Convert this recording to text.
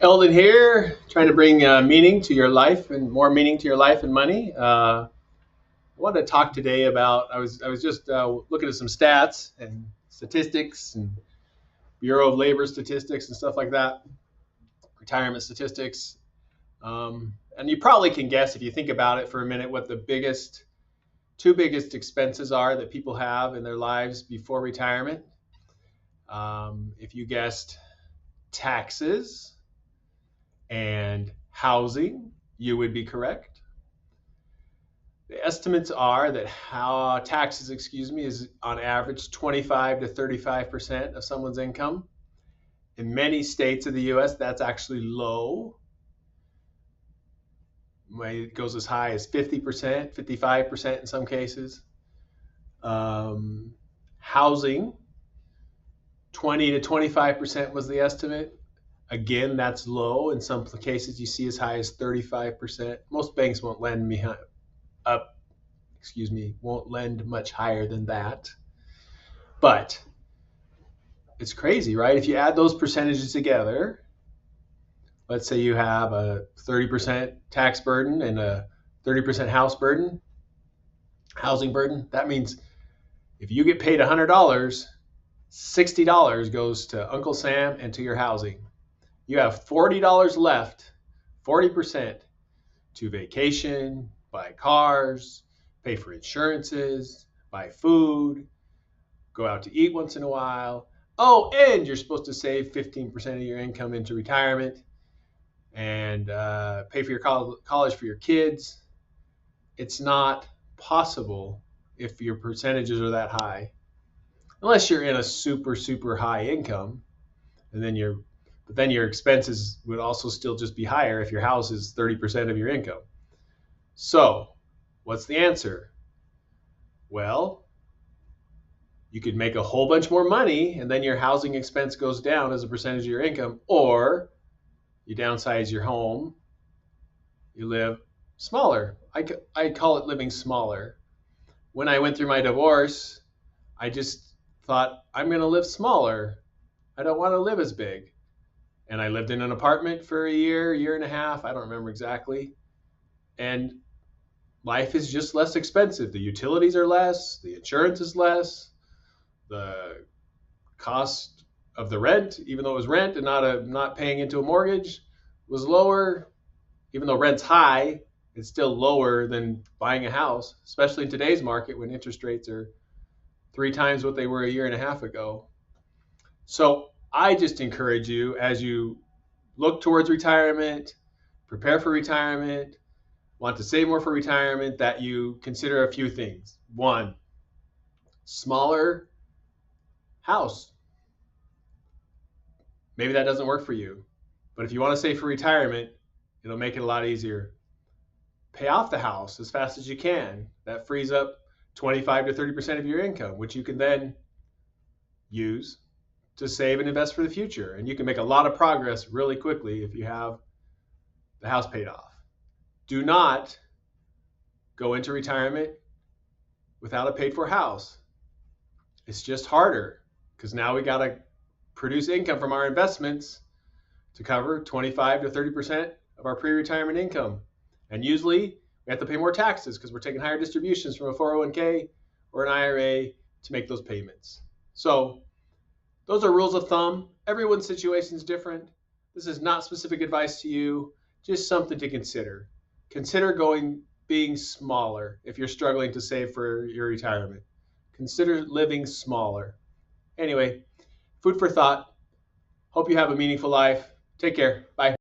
Eldon here, trying to bring meaning to your life and more meaning to your life and money. I wanted to talk today about. I was just looking at some stats and statistics and Bureau of Labor statistics and stuff like that, retirement statistics. And you probably can guess if you think about it for a minute what the two biggest expenses are that people have in their lives before retirement. If you guessed taxes and housing, you would be correct. The estimates are that how taxes, is on average 25 to 35% of someone's income. In many states of the US, that's actually low. It goes as high as 50%, 55% in some cases. Housing, 20 to 25% was the estimate. Again, that's low. In some cases, you see as high as 35%. Most banks won't lend won't lend much higher than that. But it's crazy, right? If you add those percentages together, let's say you have a 30% tax burden and a 30% housing burden, that means if you get paid $100, $60 goes to Uncle Sam and to your housing. You have $40 left, 40% to vacation, buy cars, pay for insurances, buy food, go out to eat once in a while. Oh, and you're supposed to save 15% of your income into retirement and pay for your college for your kids. It's not possible if your percentages are that high, unless you're in a super, super high income, and then your expenses would also still just be higher if your house is 30% of your income. So, what's the answer? Well, you could make a whole bunch more money and then your housing expense goes down as a percentage of your income, or you downsize your home, you live smaller. I call it living smaller. When I went through my divorce, I just thought, I'm going to live smaller. I don't want to live as big. And I lived in an apartment for a year and a half. I don't remember exactly. And life is just less expensive. The utilities are less, the insurance is less, the cost of the rent, even though it was rent and not paying into a mortgage, was lower. Even though rent's high, it's still lower than buying a house, especially in today's market when interest rates are 3 times what they were a year and a half ago. So I just encourage you, as you look towards retirement, prepare for retirement, want to save more for retirement, that you consider a few things. One, smaller house. Maybe that doesn't work for you, but if you want to save for retirement, it'll make it a lot easier. Pay off the house as fast as you can. That frees up 25 to 30% of your income, which you can then use to save and invest for the future. And you can make a lot of progress really quickly if you have the house paid off. Do not go into retirement without a paid for house. It's just harder because now we got to produce income from our investments to cover 25 to 30% of our pre-retirement income. And usually we have to pay more taxes because we're taking higher distributions from a 401k or an IRA to make those payments. So those are rules of thumb. Everyone's situation is different. This is not specific advice to you, just something to consider. Consider being smaller if you're struggling to save for your retirement. Consider living smaller. Anyway, food for thought. Hope you have a meaningful life. Take care. Bye.